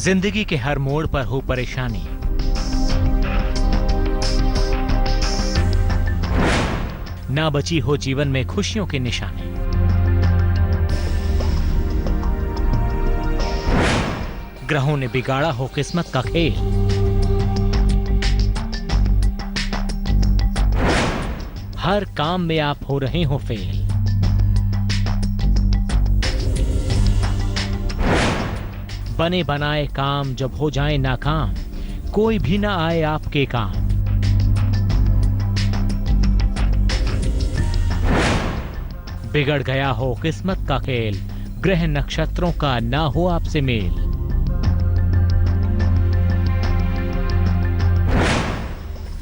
जिंदगी के हर मोड़ पर हो परेशानी, ना बची हो जीवन में खुशियों की निशानी। ग्रहों ने बिगाड़ा हो किस्मत का खेल, हर काम में आप हो रहे हो फेल। बने बनाए काम जब हो जाए नाकाम, कोई भी ना आए आपके काम। बिगड़ गया हो किस्मत का खेल, ग्रह नक्षत्रों का ना हो आपसे मेल।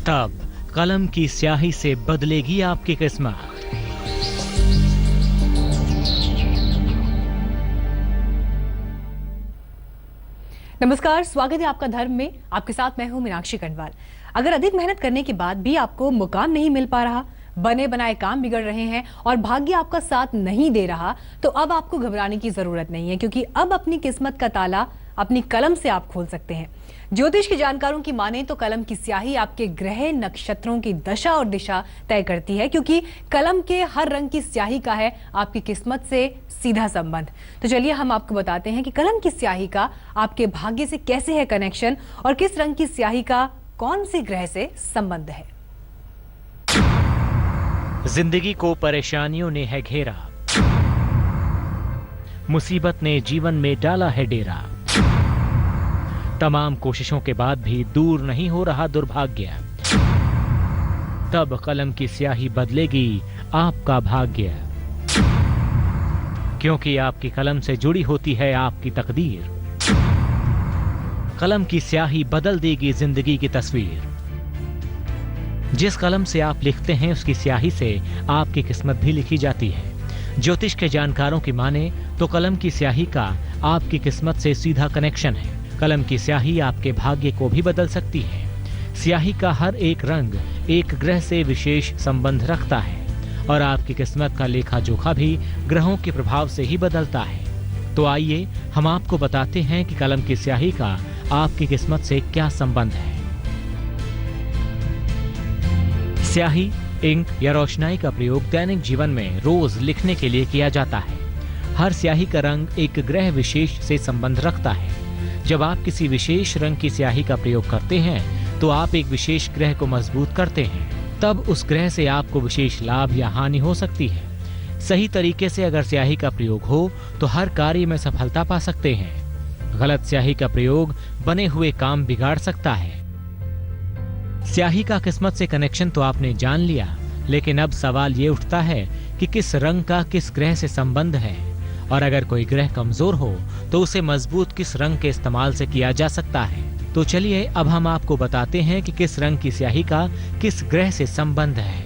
तब कलम की स्याही से बदलेगी आपकी किस्मत। नमस्कार, स्वागत है आपका धर्म में। आपके साथ मैं हूं मीनाक्षी कंडवाल। अगर अधिक मेहनत करने के बाद भी आपको मुकाम नहीं मिल पा रहा, बने बनाए काम बिगड़ रहे हैं और भाग्य आपका साथ नहीं दे रहा, तो अब आपको घबराने की जरूरत नहीं है, क्योंकि अब अपनी किस्मत का ताला अपनी कलम से आप खोल सकते हैं। ज्योतिष के जानकारों की माने तो कलम की स्याही आपके ग्रह नक्षत्रों की दशा और दिशा तय करती है, क्योंकि कलम के हर रंग की स्याही का है आपकी किस्मत से सीधा संबंध। तो चलिए हम आपको बताते हैं कि कलम की स्याही का आपके भाग्य से कैसे है कनेक्शन और किस रंग की स्याही का कौन सी ग्रह से संबंध है। जिंदगी को परेशानियों ने है घेरा, मुसीबत ने जीवन में डाला है डेरा। तमाम कोशिशों के बाद भी दूर नहीं हो रहा दुर्भाग्य, तब कलम की स्याही बदलेगी आपका भाग्य, क्योंकि आपकी कलम से जुड़ी होती है आपकी तकदीर। कलम की स्याही बदल देगी जिंदगी की तस्वीर। जिस कलम से आप लिखते हैं उसकी स्याही से आपकी किस्मत भी लिखी जाती है। ज्योतिष के जानकारों की माने तो कलम की स्याही का आपकी किस्मत से सीधा कनेक्शन है। कलम की स्याही आपके भाग्य को भी बदल सकती है। स्याही का हर एक रंग एक ग्रह से विशेष संबंध रखता है और आपकी किस्मत का लेखा जोखा भी ग्रहों के प्रभाव से ही बदलता है। तो आइए हम आपको बताते हैं कि कलम की स्याही का आपकी किस्मत से क्या संबंध है। स्याही, इंक या रोशनाई का प्रयोग दैनिक जीवन में रोज लिखने के लिए किया जाता है। हर स्याही का रंग एक ग्रह विशेष से संबंध रखता है। जब आप किसी विशेष रंग की स्याही का प्रयोग करते हैं तो आप एक विशेष ग्रह को मजबूत करते हैं। तब उस ग्रह से आपको विशेष लाभ या हानि हो सकती है। सही तरीके से अगर स्याही का प्रयोग हो तो हर कार्य में सफलता पा सकते हैं। गलत स्याही का प्रयोग बने हुए काम बिगाड़ सकता है। स्याही का किस्मत से कनेक्शन तो आपने जान लिया, लेकिन अब सवाल ये उठता है कि किस रंग का किस ग्रह से संबंध है, और अगर कोई ग्रह कमजोर हो तो उसे मजबूत किस रंग के इस्तेमाल से किया जा सकता है। तो चलिए अब हम आपको बताते हैं कि किस रंग की स्याही का किस ग्रह से संबंध है।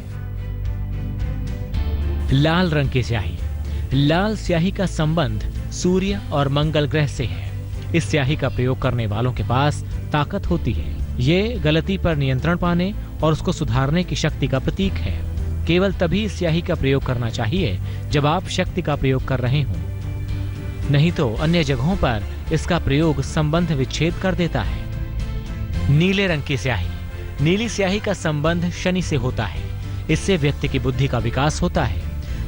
लाल रंग की स्याही। लाल स्याही का संबंध सूर्य और मंगल ग्रह से है। इस स्याही का प्रयोग करने वालों के पास ताकत होती है। ये गलती पर नियंत्रण पाने और उसको सुधारने की शक्ति का प्रतीक है। केवल तभी इस स्याही का प्रयोग करना चाहिए जब आप शक्ति का प्रयोग कर रहे हों, नहीं तो अन्य जगहों पर इसका प्रयोग संबंध विच्छेद कर देता है। नीले रंग की स्याही। नीली स्याही का संबंध शनि से होता है। इससे व्यक्ति की बुद्धि का विकास होता है।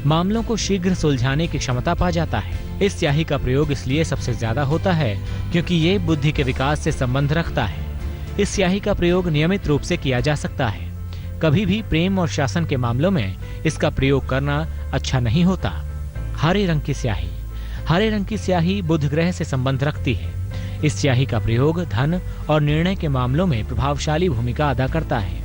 मामलों को शीघ्र सुलझाने की क्षमता पा जाता है। इस स्याही का प्रयोग इसलिए सबसे ज्यादा होता है क्योंकि ये बुद्धि के विकास से संबंध रखता है। इस स्याही का प्रयोग नियमित रूप से किया जा सकता है। कभी भी प्रेम और शासन के मामलों में इसका प्रयोग करना अच्छा नहीं होता। हरे रंग की स्याही। हरे रंग की स्याही बुध ग्रह से संबंध रखती है। इस स्याही का प्रयोग धन और निर्णय के मामलों में प्रभावशाली भूमिका अदा करता है।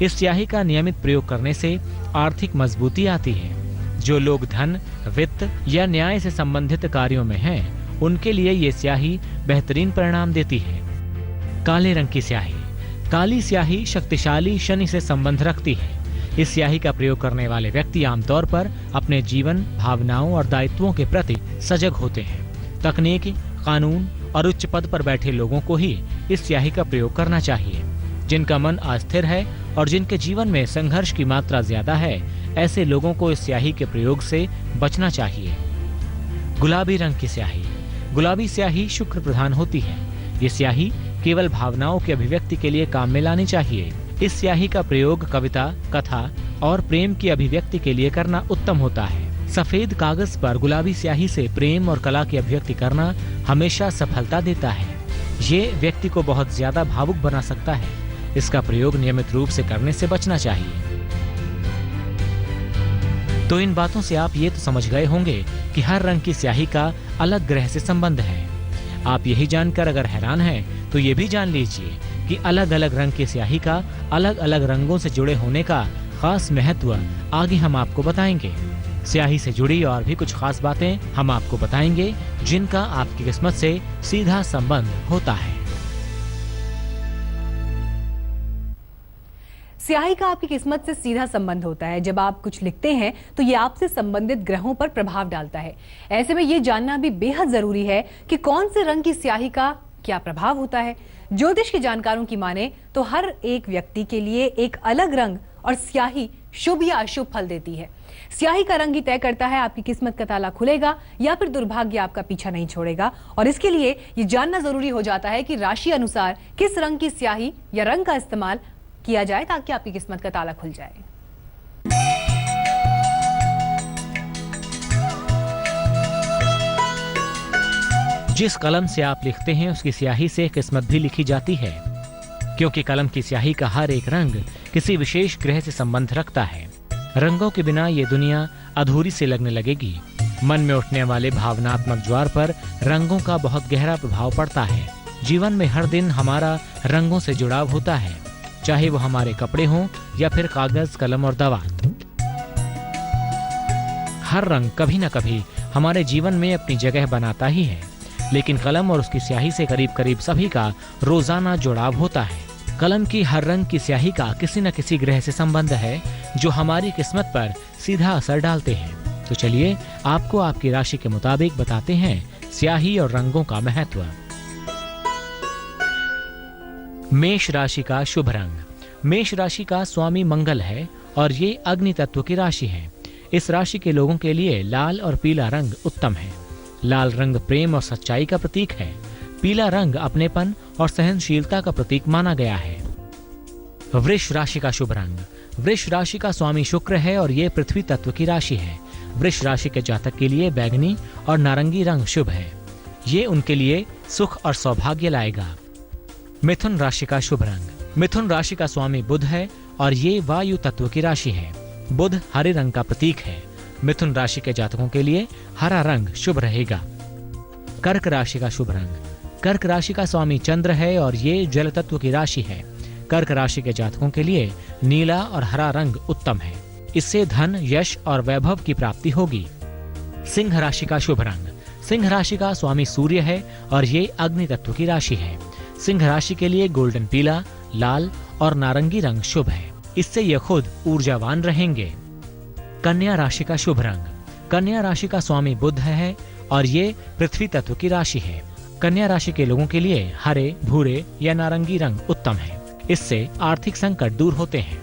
इस स्याही का नियमित प्रयोग करने से आर्थिक मजबूती आती है। जो लोग धन, वित्त या न्याय से संबंधित कार्यों में हैं, उनके लिए ये स्याही बेहतरीन परिणाम देती है। काले रंग की स्याही। काली स्याही शक्तिशाली शनि से संबंध रखती है। इस स्याही का प्रयोग करने वाले व्यक्ति आमतौर पर अपने जीवन, भावनाओं और दायित्वों के प्रति सजग होते हैं। तकनीकी, कानून और उच्च पद पर बैठे लोगों को ही इस स्याही का प्रयोग करना चाहिए। जिनका मन अस्थिर है और जिनके जीवन में संघर्ष की मात्रा ज्यादा है, ऐसे लोगों को इस स्याही के प्रयोग से बचना चाहिए। गुलाबी रंग की स्याही। गुलाबी स्याही शुक्र प्रधान होती है। ये स्याही केवल भावनाओं की अभिव्यक्ति के लिए काम में लानी चाहिए। इस स्याही का प्रयोग कविता, कथा और प्रेम की अभिव्यक्ति के लिए करना उत्तम होता है। सफेद कागज पर गुलाबी स्याही से प्रेम और कला की अभिव्यक्ति करना हमेशा सफलता देता है। ये व्यक्ति को बहुत ज्यादा भावुक बना सकता है। इसका प्रयोग नियमित रूप से करने से बचना चाहिए। तो इन बातों से आप ये तो समझ गए होंगे कि हर रंग की स्याही का अलग ग्रह से संबंध है। आप यही जानकर अगर हैरान हैं, तो ये भी जान लीजिए कि अलग अलग रंग की स्याही का अलग अलग रंगों से जुड़े होने का खास महत्व आगे हम आपको बताएंगे। स्याही से जुड़ी और भी कुछ खास बातें हम आपको बताएंगे, जिनका आपकी किस्मत से सीधा संबंध होता है। स्याही का आपकी किस्मत से सीधा संबंध होता है। जब आप कुछ लिखते हैं तो ये आपसे संबंधित ग्रहों पर प्रभाव डालता है। ऐसे में ये जानना भी बेहद जरूरी है कि कौन से रंग की स्याही का क्या प्रभाव होता है। ज्योतिष के जानकारों की माने तो हर एक व्यक्ति के लिए एक अलग रंग और स्याही शुभ या अशुभ फल देती है। स्याही का रंग ही तय करता है आपकी किस्मत का ताला खुलेगा या फिर दुर्भाग्य आपका पीछा नहीं छोड़ेगा। और इसके लिए ये जानना जरूरी हो जाता है कि राशि अनुसार किस रंग की स्याही या रंग का इस्तेमाल किया जाए ताकि आपकी किस्मत का ताला खुल जाए। जिस कलम से आप लिखते हैं उसकी स्याही से किस्मत भी लिखी जाती है, क्योंकि कलम की स्याही का हर एक रंग किसी विशेष ग्रह से संबंध रखता है। रंगों के बिना ये दुनिया अधूरी से लगने लगेगी। मन में उठने वाले भावनात्मक ज्वार पर रंगों का बहुत गहरा प्रभाव पड़ता है। जीवन में हर दिन हमारा रंगों से जुड़ाव होता है, चाहे वो हमारे कपड़े हों या फिर कागज, कलम और दवात। हर रंग कभी न कभी हमारे जीवन में अपनी जगह बनाता ही है, लेकिन कलम और उसकी स्याही से करीब करीब सभी का रोजाना जुड़ाव होता है। कलम की हर रंग की स्याही का किसी न किसी ग्रह से संबंध है, जो हमारी किस्मत पर सीधा असर डालते हैं। तो चलिए आपको आपकी राशि के मुताबिक बताते हैं स्याही और रंगों का महत्व। मेष राशि का शुभ रंग। मेष राशि का स्वामी मंगल है और ये अग्नि तत्व की राशि है। इस राशि के लोगों के लिए लाल और पीला रंग उत्तम है। लाल रंग प्रेम और सच्चाई का प्रतीक है। पीला रंग अपनेपन और सहनशीलता का प्रतीक माना गया है। वृष राशि का शुभ रंग। वृष राशि का स्वामी शुक्र है और ये पृथ्वी तत्व की राशि है। वृष राशि के जातक के लिए बैगनी और नारंगी रंग शुभ है। ये उनके लिए सुख और सौभाग्य लाएगा। मिथुन राशि का शुभ रंग। मिथुन राशि का स्वामी बुध है और ये वायु तत्व की राशि है। बुध हरे रंग का प्रतीक है। मिथुन राशि के जातकों के लिए हरा रंग शुभ रहेगा। कर्क राशि का शुभ रंग। कर्क राशि का स्वामी चंद्र है और ये जल तत्व की राशि है। कर्क राशि के जातकों के लिए नीला और हरा रंग उत्तम है। इससे धन, यश और वैभव की प्राप्ति होगी। सिंह राशि का शुभ रंग। सिंह राशि का स्वामी सूर्य है और ये अग्नि तत्व की राशि है। सिंह राशि के लिए गोल्डन पीला, लाल और नारंगी रंग शुभ है। इससे ये खुद ऊर्जावान रहेंगे। कन्या राशि का शुभ रंग। कन्या राशि का स्वामी बुध है और ये पृथ्वी तत्व की राशि है। कन्या राशि के लोगों के लिए हरे, भूरे या नारंगी रंग उत्तम है। इससे आर्थिक संकट दूर होते हैं।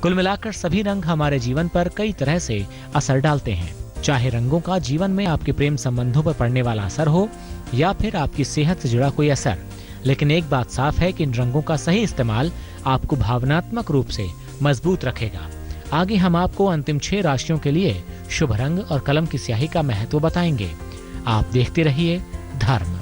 कुल मिलाकर सभी रंग हमारे जीवन पर कई तरह से असर डालते हैं। चाहे रंगों का जीवन में आपके प्रेम संबंधों पर पड़ने वाला असर हो या फिर आपकी सेहत से जुड़ा कोई असर, लेकिन एक बात साफ है कि इन रंगों का सही इस्तेमाल आपको भावनात्मक रूप से मजबूत रखेगा। आगे हम आपको अंतिम 6 राशियों के लिए शुभ रंग और कलम की स्याही का महत्व बताएंगे। आप देखते रहिए धर्म।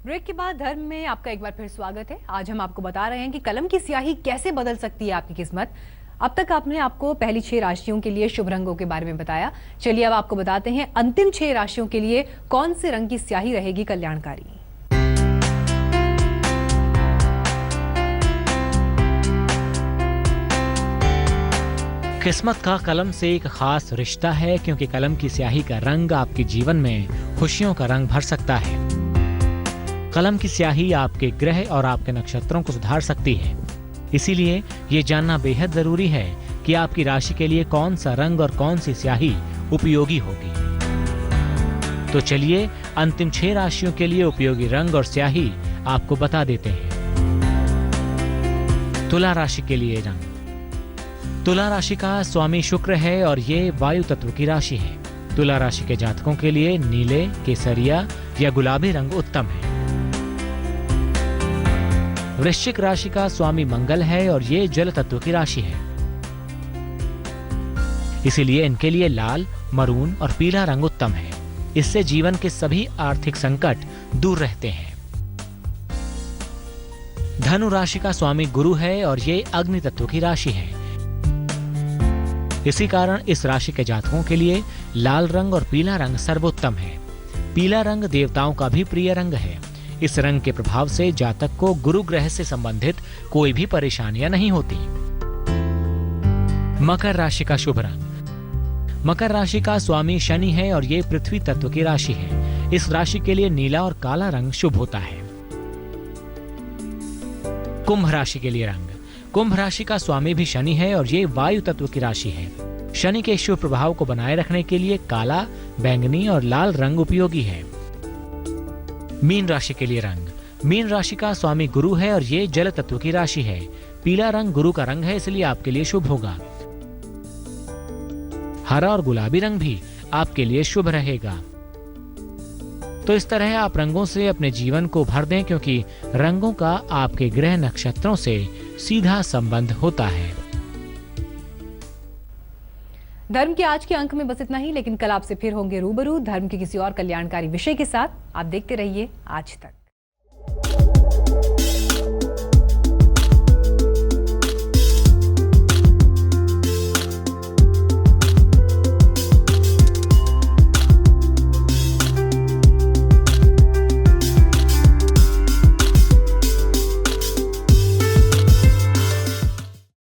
ब्रेक के बाद धर्म में आपका एक बार फिर स्वागत है। आज हम आपको बता रहे हैं कि कलम की स्याही कैसे बदल सकती है आपकी किस्मत। अब तक आपने आपको पहली 6 राशियों के लिए शुभ रंगों के बारे में बताया। चलिए अब आपको बताते हैं अंतिम 6 राशियों के लिए कौन से रंग की स्याही रहेगी कल्याणकारी। किस्मत का कलम से एक खास रिश्ता है, क्योंकि कलम की स्याही का रंग आपके जीवन में खुशियों का रंग भर सकता है। कलम की स्याही आपके ग्रह और आपके नक्षत्रों को सुधार सकती है। इसीलिए ये जानना बेहद जरूरी है कि आपकी राशि के लिए कौन सा रंग और कौन सी स्याही उपयोगी होगी। तो चलिए अंतिम 6 राशियों के लिए उपयोगी रंग और स्याही आपको बता देते हैं। तुला राशि के लिए रंग। तुला राशि का स्वामी शुक्र है और ये वायु तत्व की राशि है। तुला राशि के जातकों के लिए नीले, केसरिया या गुलाबी रंग उत्तम है। वृश्चिक राशि का स्वामी मंगल है और ये जल तत्व की राशि है, इसीलिए इनके लिए लाल, मरून और पीला रंग उत्तम है। इससे जीवन के सभी आर्थिक संकट दूर रहते हैं। धनु राशि का स्वामी गुरु है और ये अग्नि तत्व की राशि है। इसी कारण इस राशि के जातकों के लिए लाल रंग और पीला रंग सर्वोत्तम है। पीला रंग देवताओं का भी प्रिय रंग है। इस रंग के प्रभाव से जातक को गुरु ग्रह से संबंधित कोई भी परेशानियां नहीं होती। मकर राशि का शुभ रंग। मकर राशि का स्वामी शनि है और ये पृथ्वी तत्व की राशि है। इस राशि के लिए नीला और काला रंग शुभ होता है। कुंभ राशि के लिए रंग। कुंभ राशि का स्वामी भी शनि है और ये वायु तत्व की राशि है। शनि के शुभ प्रभाव को बनाए रखने के लिए काला, बैंगनी और लाल रंग उपयोगी है। मीन राशि के लिए रंग। मीन राशि का स्वामी गुरु है और ये जल तत्व की राशि है। पीला रंग गुरु का रंग है, इसलिए आपके लिए शुभ होगा। हरा और गुलाबी रंग भी आपके लिए शुभ रहेगा। तो इस तरह आप रंगों से अपने जीवन को भर दें, क्योंकि रंगों का आपके ग्रह नक्षत्रों से सीधा संबंध होता है। धर्म के आज के अंक में बस इतना ही, लेकिन कल आपसे फिर होंगे रूबरू धर्म के किसी और कल्याणकारी विषय के साथ। आप देखते रहिए आज तक।